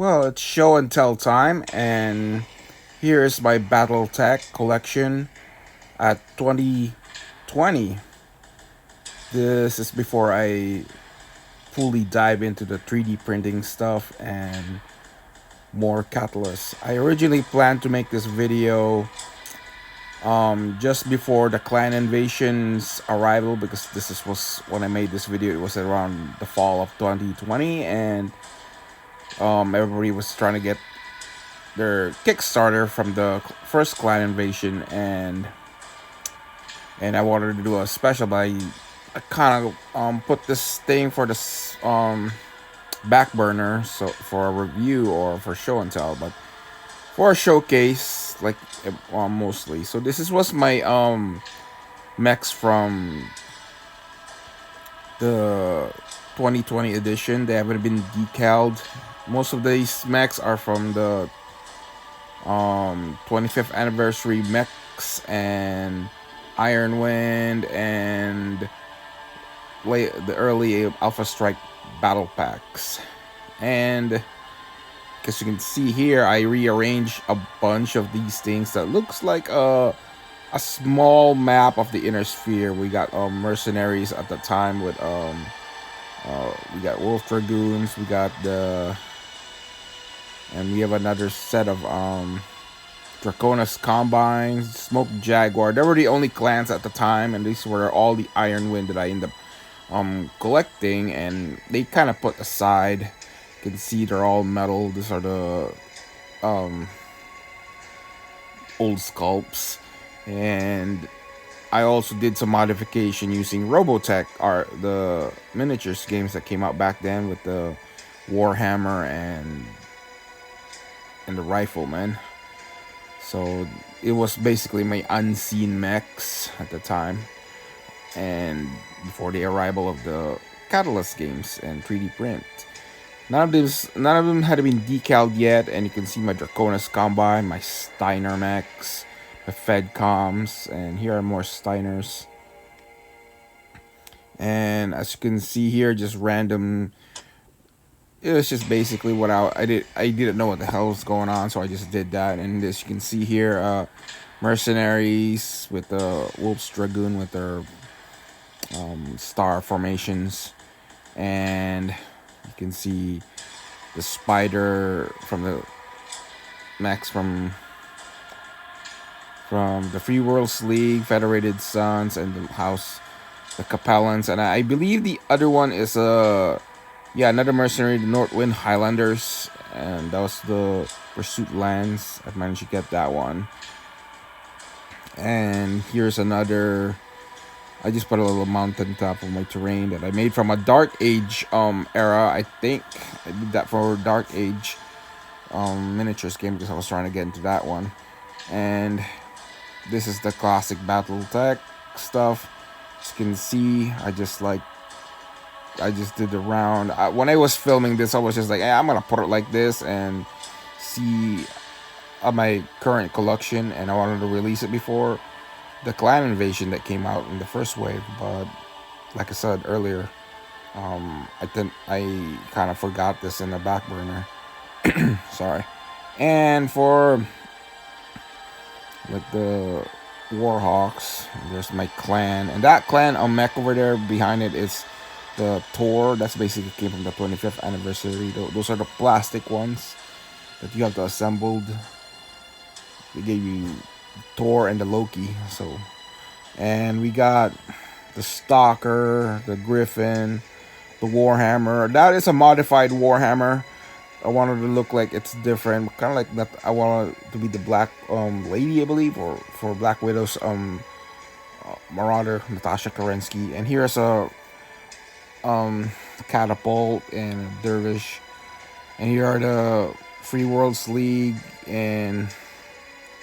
Well, it's show and tell time, and here's my BattleTech collection at 2020. This is before I fully dive into the 3D printing stuff and more catalysts. I originally planned to make this video just before the clan invasion's arrival, because was when I made this video. It was around the fall of 2020, and everybody was trying to get their Kickstarter from the first clan invasion, and I wanted to do a special, but I kind of put this thing for this back burner, so for a review or for show and tell, but for a showcase, like mostly. So this was my mechs from the 2020 edition. They haven't been decaled. Most of these mechs are from the 25th anniversary Mechs and Iron Wind and the early Alpha Strike battle packs. And as you can see here, I rearranged a bunch of these things that looks like a small map of the inner sphere. We got mercenaries at the time with we got wolf dragoons, and we have another set of Draconis Combines, Smoke Jaguar. They were the only clans at the time, and these were all the Iron Wind that I ended up collecting, and they kind of put aside. You can see they're all metal. These are the old sculpts, and I also did some modification using Robotech, the miniatures games that came out back then with the Warhammer and the Rifleman. So it was basically my unseen mechs at the time, and before the arrival of the Catalyst games and 3D print. None of them had been decaled yet, and you can see my Draconis Combine, my Steiner mechs, my Fed Coms, and here are more Steiners. And as you can see here, just random. It was just basically what I did. I didn't know what the hell was going on, so I just did that. And as you can see here, mercenaries with the Wolf's Dragoon with their star formations, and you can see the spider from the Mechs from the Free Worlds League, Federated Sons, and the House, the Capellans, and I believe the other one is another mercenary, the Northwind Highlanders, and that was the Pursuit Lands. I managed to get that one. And here's another. I just put a little mountain top of my terrain that I made from a Dark Age era. I think I did that for Dark Age miniatures game because I was trying to get into that one. And this is the classic BattleTech stuff. As you can see, I just did the round. When I was filming this, I was just like, hey, I'm gonna put it like this and see my current collection, and I wanted to release it before the clan invasion that came out in the first wave. But like I said earlier, I kind of forgot this in the back burner. Sorry. And for like the Warhawks, there's my clan, and that clan on Mech over there behind it is the Tor. That's basically came from the 25th anniversary. Those are the plastic ones that you have to assemble. They gave you Thor and the Loki. So, and we got the Stalker, the Griffin, the Warhammer. That is a modified Warhammer. I wanted to look like it's different, kind of like that. I wanted to be the Black Lady, I believe, or for Black Widow's Marauder, Natasha Kerensky. And here's a catapult and a dervish, and here are the Free Worlds League and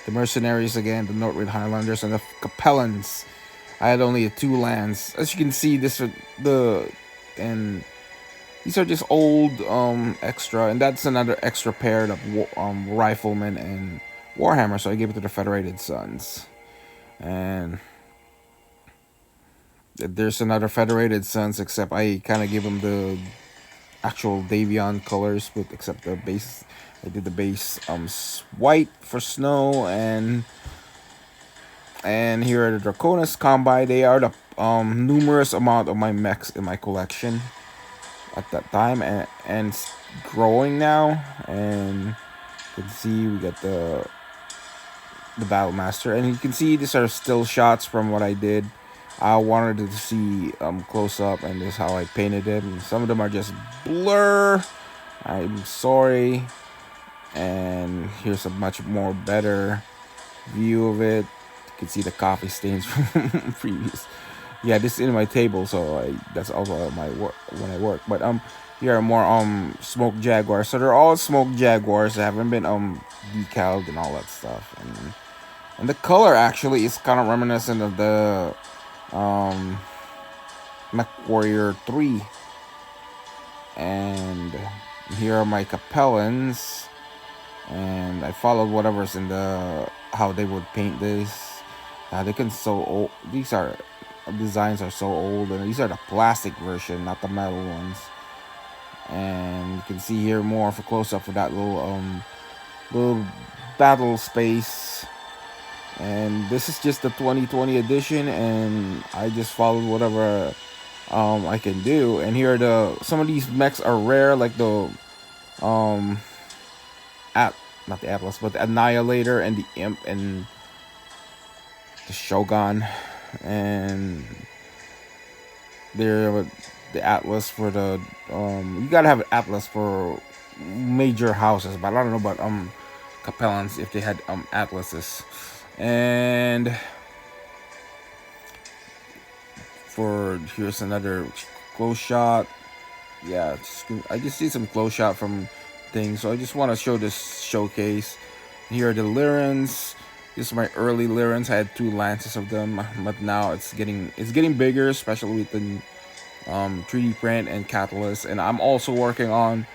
the mercenaries again, the Northwind Highlanders and the Capellans. I had only 2 lands. As you can see, these are just old extra, and that's another extra pair of Riflemen and Warhammer, so I gave it to the Federated Sons. And there's another Federated Sons, except I kind of give them the actual Davion colors, but except the base. I did the base white for snow, and here are the Draconis Combi. They are the numerous amount of my mechs in my collection at that time, and it's growing now. And you can see we got the Battle Master, and you can see these are still shots from what I did. I wanted to see close up, and this is how I painted them. Some of them are just blur. I'm sorry. And here's a much more better view of it. You can see the coffee stains from previous. Yeah, this is in my table, so that's also my work when I work. But here are more smoke jaguars. So they're all smoke jaguars. They haven't been decaled and all that stuff. And the color actually is kind of reminiscent of the Mechwarrior 3. And here are my Capellans. And I followed whatever's in the how they would paint this. They can so old. These are designs are so old, and these are the plastic version, not the metal ones. And you can see here more of a close up for that little battle space. And this is just the 2020 edition, and I just followed whatever I can do. And here are some of these mechs are rare, like the at not the Atlas, but the Annihilator and the Imp and the Shogun, and they're the Atlas for the you gotta have an Atlas for major houses, but I don't know about Capellans if they had Atlases. And for here's another close shot. Yeah, I just see some close shot from things, so I just want to show this showcase. Here are the Lyrans. This is my early Lyrans. I had 2 lances of them, but now it's getting bigger, especially with the 3D print and catalyst. And I'm also working on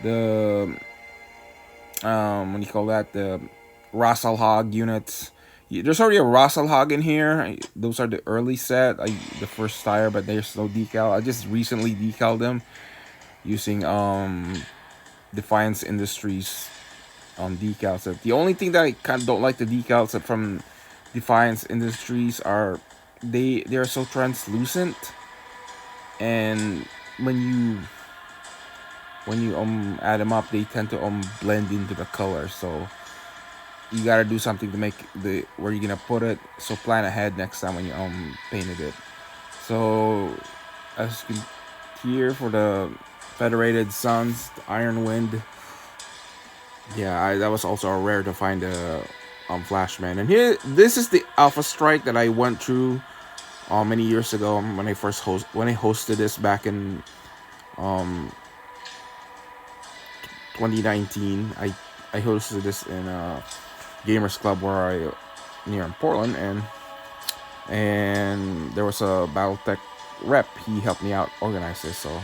the what do you call that, the Rassalhog units. There's already a Rassalhog in here. Those are the early set, the first tire, but there's no decal. I just recently decaled them using Defiance Industries decals. The only thing that I kind of don't like the decals from Defiance Industries are they're so translucent, and when you add them up, they tend to blend into the color. So you gotta do something to make where you're gonna put it. So plan ahead next time when you painted it. So as you can hear for the Federated Suns, the Iron Wind. Yeah, that was also rare to find a Flashman. And here, this is the Alpha Strike that I went through many years ago when I hosted this back in 2019. I hosted this in a Gamers Club near in Portland, and there was a BattleTech rep. He helped me out organize this, so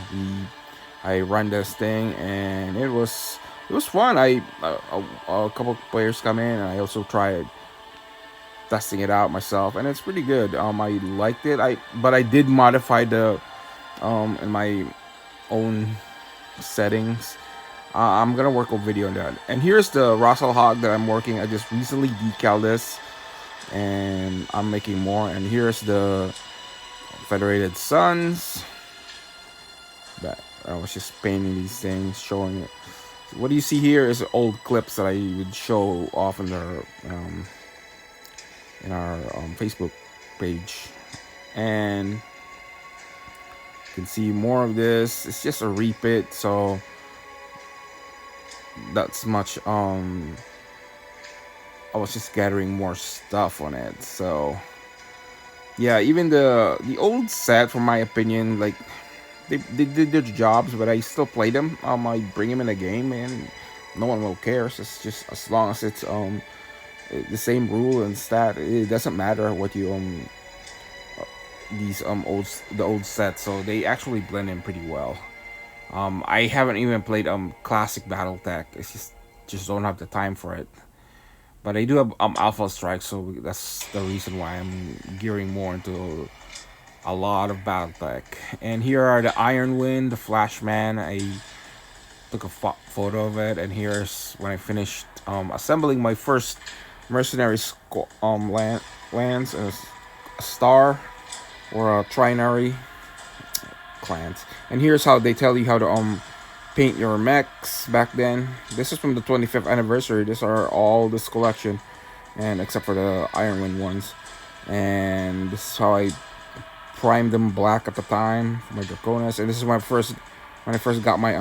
I run this thing, and it was fun. A couple players come in, and I also tried testing it out myself, and it's pretty good. I liked it. But I did modify the in my own settings. I'm gonna work a video on that. And here's the Rassalhog that I'm working. I just recently decaled this, and I'm making more. And here's the Federated Suns. That I was just painting these things, showing it. So what do you see here is old clips that I would show off in our Facebook page, and you can see more of this. It's just a repeat, so that's much I was just gathering more stuff on it. So yeah, even the old set, for my opinion, like they did their jobs, but I still play them. I bring them in a game, and no one will care. It's just as long as it's the same rule and stat, it doesn't matter what you these the old sets, so they actually blend in pretty well. I haven't even played classic BattleTech. It's just don't have the time for it. But I do have Alpha Strike, so that's the reason why I'm gearing more into a lot of BattleTech. And here are the Iron Wind, the Flashman. I took a photo of it, and here's when I finished assembling my first mercenary lance, a star or a trinary clans. And here's how they tell you how to paint your mechs back then. This is from the 25th anniversary. These are all this collection, and except for the Iron Wind ones. And this is how I primed them black at the time for my Draconis. And this is my first when I first got my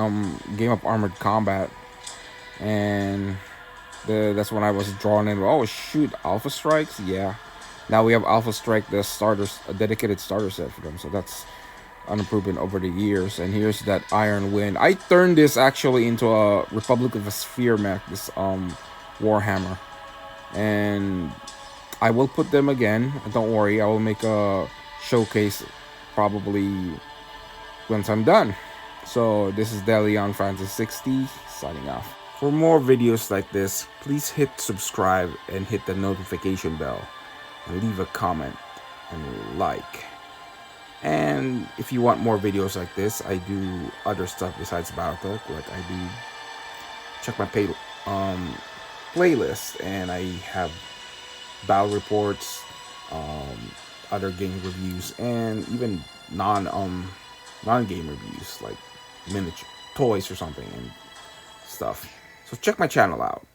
Game of Armored Combat, and that's when I was drawn in. Oh shoot, Alpha Strikes, yeah. Now we have Alpha Strike, the starters, a dedicated starter set for them. So that's unimprovement over the years. And here's that Iron Wind. I turned this actually into a Republic of a Sphere mech, this Warhammer, and I will put them again. Don't worry, I will make a showcase probably once I'm done. So this is Deleon Francis 60 signing off. For more videos like this, please hit subscribe and hit the notification bell and leave a comment and like. And if you want more videos like this, I do other stuff besides BattleTech. Like I do check my playlist, and I have battle reports, other game reviews, and even non game reviews like miniature toys or something and stuff. So check my channel out.